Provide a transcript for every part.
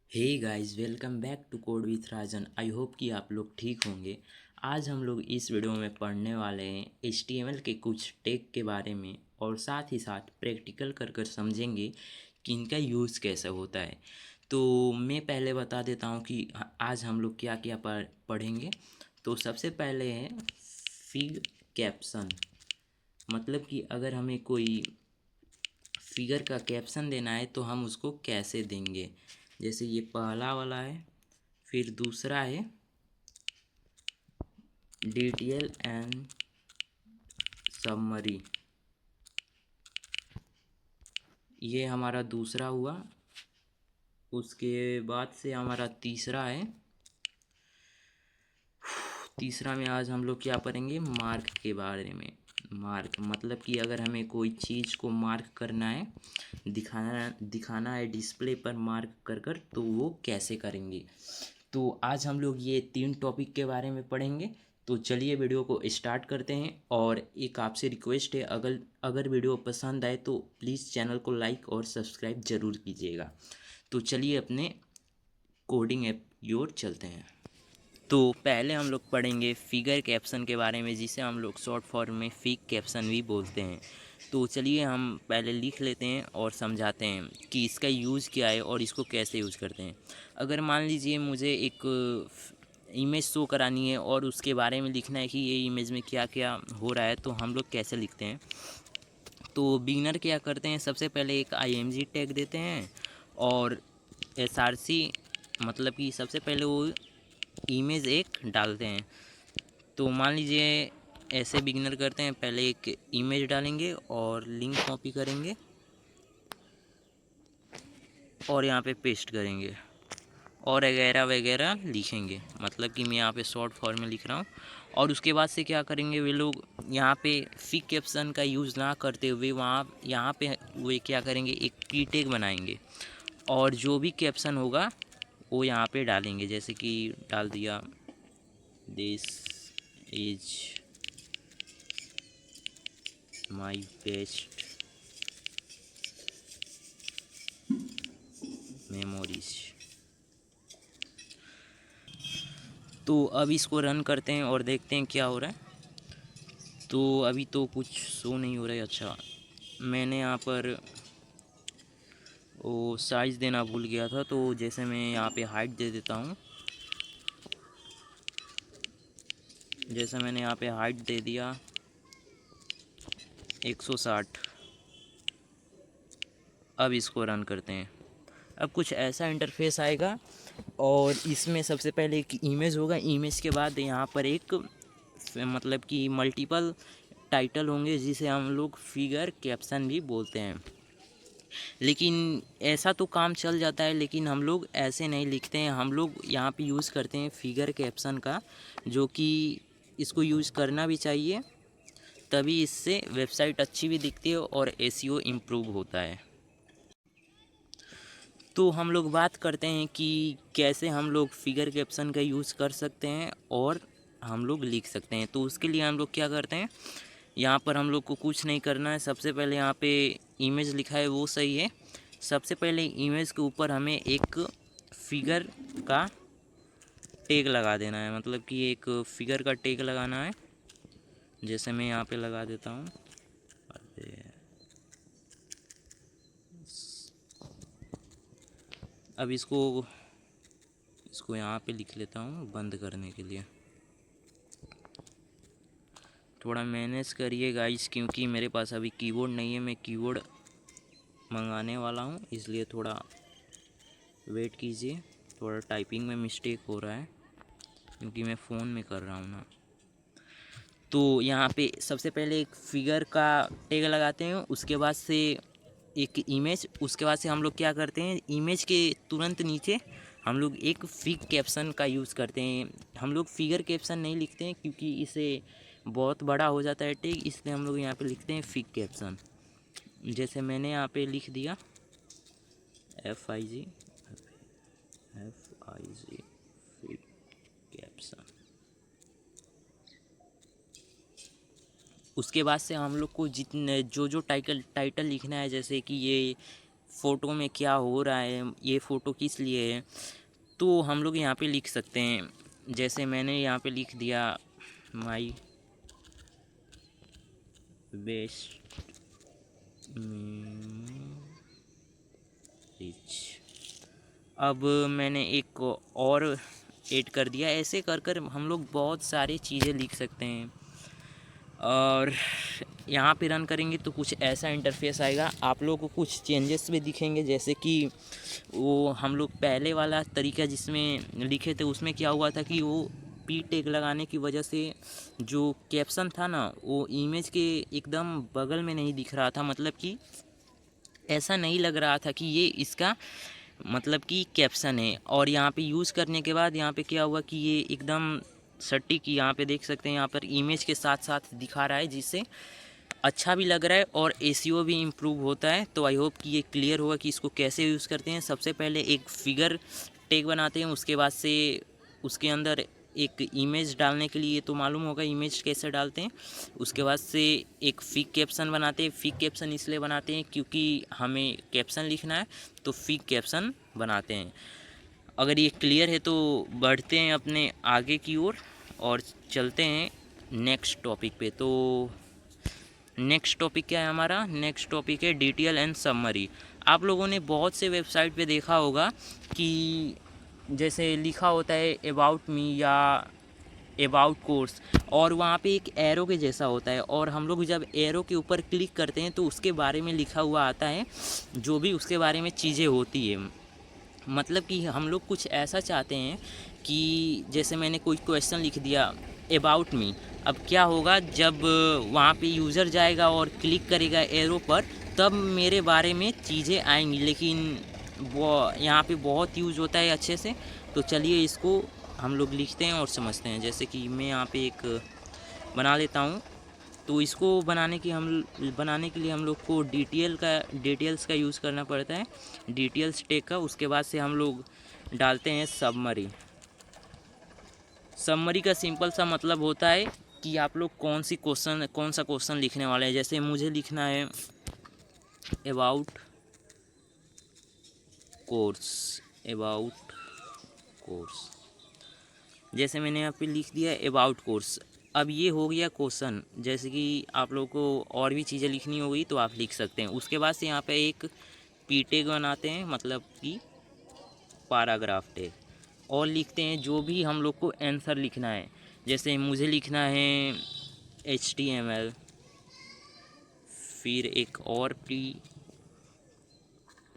Hey guys, welcome back to code with Rajan. I hope कि आप लोग ठीक होंगे। आज हम लोग इस वीडियो में पढ़ने वाले हैं HTML के कुछ टैग के बारे में और साथ ही साथ प्रैक्टिकल कर कर समझेंगे कि इनका यूज़ कैसे होता है। तो मैं पहले बता देता हूँ कि आज हम लोग क्या क्या पढ़ेंगे। तो सबसे पहले है फिग कैप्शन। मतलब कि अगर हमें कोई फिगर का कैप्शन देना है तो हम उसको कैसे देंगे। जैसे ये पहला वाला है, फिर दूसरा है डिटेल एंड समरी, ये हमारा दूसरा हुआ। उसके बाद से हमारा तीसरा है। तीसरा में आज हम लोग क्या पढ़ेंगे, मार्क के बारे में। मार्क मतलब कि अगर हमें कोई चीज़ को मार्क करना है, दिखाना है डिस्प्ले पर मार्क कर कर, तो वो कैसे करेंगे। तो आज हम लोग ये 3 टॉपिक के बारे में पढ़ेंगे। तो चलिए वीडियो को स्टार्ट करते हैं। और एक आपसे रिक्वेस्ट है, अगर अगर वीडियो पसंद आए तो प्लीज़ चैनल को लाइक और सब्सक्राइब ज़रूर कीजिएगा। तो चलिए अपने कोडिंग ऐप की ओर चलते हैं। तो पहले हम लोग पढ़ेंगे फिगर कैप्शन के बारे में, जिसे हम लोग शॉर्ट फॉर्म में फिग कैप्शन भी बोलते हैं। तो चलिए हम पहले लिख लेते हैं और समझाते हैं कि इसका यूज़ क्या है और इसको कैसे यूज़ करते हैं। अगर मान लीजिए मुझे एक इमेज शो करानी है और उसके बारे में लिखना है कि ये इमेज में क्या क्या हो रहा है, तो हम लोग कैसे लिखते हैं। तो बिगिनर क्या करते हैं, सबसे पहले एक IMG टैग देते हैं और SRC, मतलब कि सबसे पहले वो इमेज एक डालते हैं। तो मान लीजिए ऐसे बिगिनर करते हैं, पहले एक इमेज डालेंगे और लिंक कॉपी करेंगे और यहाँ पे पेस्ट करेंगे और वगैरह वगैरह लिखेंगे। मतलब कि मैं यहाँ पे शॉर्ट फॉर्म में लिख रहा हूँ। और उसके बाद से क्या करेंगे, वे लोग यहाँ पे फिग कैप्शन का यूज़ ना करते हुए यहाँ पे वे क्या करेंगे, एक की टैग बनाएंगे और जो भी कैप्शन होगा वो यहाँ पे डालेंगे। जैसे कि डाल दिया, this is my best memories. तो अब इसको रन करते हैं और देखते हैं क्या हो रहा है। तो अभी तो कुछ शो नहीं हो रहा है। अच्छा, मैंने यहाँ पर वो साइज़ देना भूल गया था, तो जैसे मैं यहाँ पे हाइट दे देता हूँ। जैसे मैंने यहाँ पे हाइट दे दिया 160। अब इसको रन करते हैं। अब कुछ ऐसा इंटरफेस आएगा और इसमें सबसे पहले एक इमेज होगा। इमेज के बाद यहाँ पर एक मतलब कि मल्टीपल टाइटल होंगे, जिसे हम लोग फिगर कैप्शन भी बोलते हैं। लेकिन ऐसा तो काम चल जाता है, लेकिन हम लोग ऐसे नहीं लिखते हैं। हम लोग यहाँ पे यूज़ करते हैं फिगर कैप्शन का, जो कि इसको यूज़ करना भी चाहिए, तभी इससे वेबसाइट अच्छी भी दिखती है और SEO इम्प्रूव होता है। तो हम लोग बात करते हैं कि कैसे हम लोग फिगर कैप्शन का यूज़ कर सकते हैं और हम लोग लिख सकते हैं। तो उसके लिए हम लोग क्या करते हैं, यहाँ पर हम लोग को कुछ नहीं करना है। सबसे पहले यहाँ पे इमेज लिखा है वो सही है। सबसे पहले इमेज के ऊपर हमें एक फिगर का टैग लगा देना है। मतलब कि एक फिगर का टैग लगाना है। जैसे मैं यहाँ पे लगा देता हूँ। अब इसको यहाँ पे लिख लेता हूँ बंद करने के लिए। थोड़ा मैनेज करिए गाइस, क्योंकि मेरे पास अभी कीबोर्ड नहीं है। मैं कीबोर्ड मंगाने वाला हूँ, इसलिए थोड़ा वेट कीजिए। थोड़ा टाइपिंग में मिस्टेक हो रहा है क्योंकि मैं फ़ोन में कर रहा हूँ ना। तो यहाँ पे सबसे पहले एक फिगर का टैग लगाते हैं, उसके बाद से एक इमेज। उसके बाद से हम लोग क्या करते हैं, इमेज के तुरंत नीचे हम लोग एक फिग कैप्शन का यूज़ करते हैं। हम लोग फिगर कैप्शन नहीं लिखते हैं क्योंकि इसे बहुत बड़ा हो जाता है टैग, इसलिए हम लोग यहाँ पे लिखते हैं फिग कैप्शन। जैसे मैंने यहाँ पे लिख दिया FIG फिग कैप्शन। उसके बाद से हम लोग को जितने जो टाइटल लिखना है, जैसे कि ये फ़ोटो में क्या हो रहा है, ये फ़ोटो किस लिए है, तो हम लोग यहाँ पे लिख सकते हैं। जैसे मैंने यहाँ पे लिख दिया माई बेस्ट मेमोरीज। अब मैंने एक और ऐड कर दिया। ऐसे कर कर हम लोग बहुत सारी चीज़ें लिख सकते हैं। और यहाँ पे रन करेंगे तो कुछ ऐसा इंटरफेस आएगा। आप लोगों को कुछ चेंजेस भी दिखेंगे, जैसे कि वो हम लोग पहले वाला तरीका जिसमें लिखे थे उसमें क्या हुआ था कि वो पी टैग लगाने की वजह से जो कैप्शन था ना, वो इमेज के एकदम बगल में नहीं दिख रहा था। मतलब कि ऐसा नहीं लग रहा था कि ये इसका मतलब कि कैप्शन है। और यहाँ पे यूज़ करने के बाद यहाँ पे क्या हुआ कि ये एकदम सटीक, यहाँ पे देख सकते हैं, यहाँ पर इमेज के साथ साथ दिखा रहा है, जिससे अच्छा भी लग रहा है और एसईओ भी इम्प्रूव होता है। तो आई होप कि ये क्लियर होगा कि इसको कैसे यूज़ करते हैं। सबसे पहले एक फिगर टैग बनाते हैं, उसके बाद से उसके अंदर एक इमेज डालने के लिए तो मालूम होगा इमेज कैसे डालते हैं। उसके बाद से एक फिक कैप्शन बनाते हैं। फिक कैप्शन इसलिए बनाते हैं क्योंकि हमें कैप्शन लिखना है, तो फिक कैप्शन बनाते हैं। अगर ये क्लियर है तो बढ़ते हैं अपने आगे की ओर और चलते हैं नेक्स्ट टॉपिक पे। तो नेक्स्ट टॉपिक क्या है हमारा? नेक्स्ट टॉपिक है डिटेल एंड समरी। आप लोगों ने बहुत से वेबसाइट पे देखा होगा कि जैसे लिखा होता है अबाउट मी या अबाउट कोर्स, और वहाँ पे एक एरो के जैसा होता है, और हम लोग जब एरो के ऊपर क्लिक करते हैं तो उसके बारे में लिखा हुआ आता है, जो भी उसके बारे में चीज़ें होती है। मतलब कि हम लोग कुछ ऐसा चाहते हैं कि जैसे मैंने कोई क्वेश्चन लिख दिया अबाउट मी। अब क्या होगा, जब वहाँ पे यूज़र जाएगा और क्लिक करेगा एरो पर, तब मेरे बारे में चीज़ें आएंगी, लेकिन वो यहाँ पे बहुत यूज़ होता है अच्छे से। तो चलिए इसको हम लोग लिखते हैं और समझते हैं। जैसे कि मैं यहाँ पे एक बना लेता हूँ। तो इसको बनाने के लिए हम लोग को डिटेल्स का यूज़ करना पड़ता है, डिटेल्स टैग का। उसके बाद से हम लोग डालते हैं समरी। समरी का सिंपल सा मतलब होता है कि आप लोग कौन सा क्वेश्चन लिखने वाले हैं। जैसे मुझे लिखना है अबाउट कोर्स, अबाउट कोर्स। जैसे मैंने यहाँ पे लिख दिया अबाउट कोर्स। अब ये हो गया क्वेश्चन। जैसे कि आप लोगों को और भी चीज़ें लिखनी हो गई तो आप लिख सकते हैं। उसके बाद से यहाँ पे एक पी टैग बनाते हैं, मतलब कि पैराग्राफ टैग, और लिखते हैं जो भी हम लोग को आंसर लिखना है। जैसे मुझे लिखना है HTML, फिर एक और पी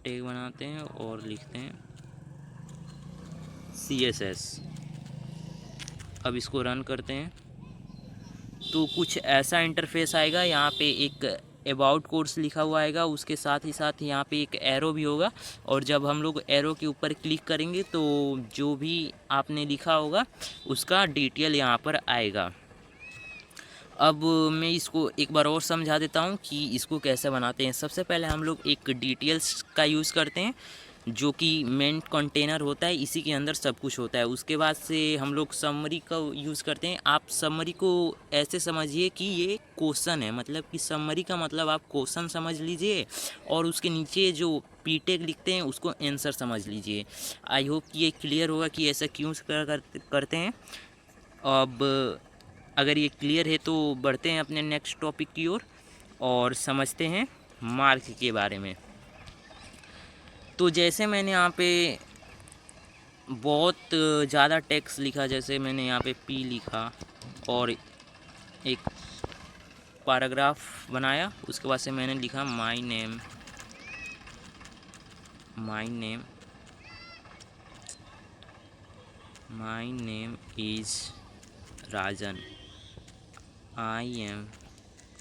टैग बनाते हैं और लिखते हैं CSS। अब इसको रन करते हैं तो कुछ ऐसा इंटरफेस आएगा। यहाँ पे एक अबाउट कोर्स लिखा हुआ आएगा, उसके साथ ही साथ यहाँ पे एक एरो भी होगा, और जब हम लोग एरो के ऊपर क्लिक करेंगे तो जो भी आपने लिखा होगा उसका डिटेल यहाँ पर आएगा। अब मैं इसको एक बार और समझा देता हूँ कि इसको कैसे बनाते हैं। सबसे पहले हम लोग एक डिटेल्स का यूज़ करते हैं, जो कि मेन कंटेनर होता है, इसी के अंदर सब कुछ होता है। उसके बाद से हम लोग समरी का यूज़ करते हैं। आप समरी को ऐसे समझिए कि ये क्वेश्चन है, मतलब कि समरी का मतलब आप क्वेश्चन समझ लीजिए, और उसके नीचे जो पी टैग लिखते हैं उसको आंसर समझ लीजिए। आई होप कि ये क्लियर होगा कि ऐसा क्यों करते हैं। अब अगर ये क्लियर है तो बढ़ते हैं अपने नेक्स्ट टॉपिक की ओर और समझते हैं मार्क के बारे में। तो जैसे मैंने यहाँ पे बहुत ज़्यादा टेक्स्ट लिखा, जैसे मैंने यहाँ पे पी लिखा और एक पैराग्राफ बनाया। उसके बाद से मैंने लिखा my name is Rajan, I am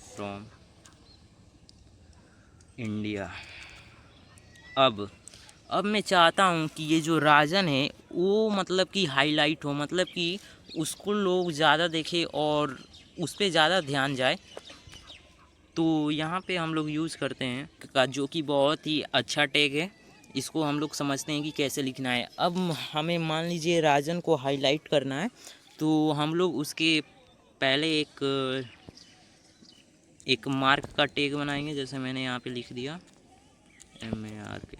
from India. अब मैं चाहता हूँ कि ये जो राजन है वो मतलब कि हाईलाइट हो, मतलब कि उसको लोग ज़्यादा देखें और उस पर ज़्यादा ध्यान जाए। तो यहाँ पे हम लोग यूज़ करते हैं का, जो कि बहुत ही अच्छा टैग है। इसको हम लोग समझते हैं कि कैसे लिखना है। अब हमें मान लीजिए राजन को हाईलाइट करना है, तो हम लोग उसके पहले एक मार्क का टैग बनाएंगे। जैसे मैंने यहाँ पे लिख दिया MARK।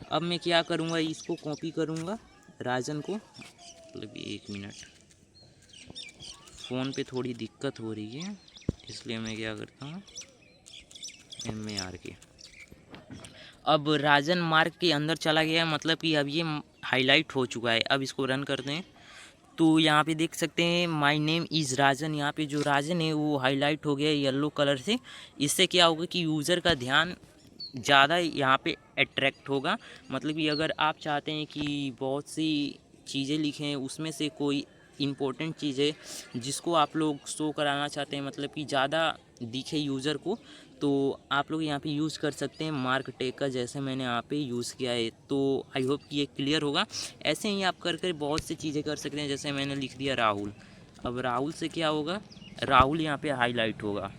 अब मैं क्या करूँगा, इसको कॉपी करूँगा राजन को, मतलब 1 मिनट, फ़ोन पे थोड़ी दिक्कत हो रही है इसलिए मैं क्या करता हूँ MARK। अब राजन मार्क के अंदर चला गया, मतलब कि अब ये हाईलाइट हो चुका है। अब इसको रन करते हैं तो यहाँ पे देख सकते हैं माय नेम इज़ राजन। यहाँ पे जो राजन है वो हाईलाइट हो गया है येलो कलर से। इससे क्या होगा कि यूज़र का ध्यान ज़्यादा यहाँ पे अट्रैक्ट होगा। मतलब कि अगर आप चाहते हैं कि बहुत सी चीज़ें लिखें, उसमें से कोई इम्पोर्टेंट चीज़ है जिसको आप लोग शो कराना चाहते हैं, मतलब कि ज़्यादा दिखे यूज़र को, तो आप लोग यहाँ पे यूज़ कर सकते हैं मार्क टैग का, जैसे मैंने यहाँ पे यूज़ किया है। तो आई होप कि ये क्लियर होगा। ऐसे ही आप कर बहुत सी चीज़ें कर सकते हैं। जैसे मैंने लिख दिया राहुल, अब राहुल से क्या होगा, राहुल यहाँ पे हाईलाइट होगा।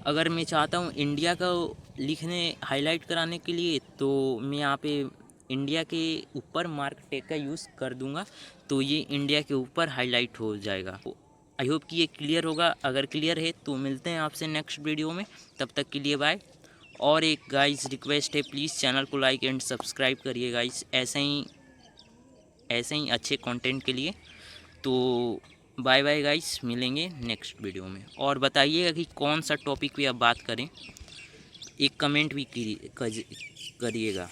अगर मैं चाहता हूँ इंडिया का लिखने हाईलाइट कराने के लिए, तो मैं यहाँ पे इंडिया के ऊपर मार्क टैग का यूज़ कर दूंगा, तो ये इंडिया के ऊपर हाईलाइट हो जाएगा। आई होप कि ये क्लियर होगा। अगर क्लियर है तो मिलते हैं आपसे नेक्स्ट वीडियो में, तब तक के लिए बाय। और एक गाइस रिक्वेस्ट है, प्लीज़ चैनल को लाइक एंड सब्सक्राइब करिए गाइस, ऐसे ही अच्छे कंटेंट के लिए। तो बाय बाय गाइस, मिलेंगे नेक्स्ट वीडियो में। और बताइएगा कि कौन सा टॉपिक पे अब बात करें, एक कमेंट भी करिएगा।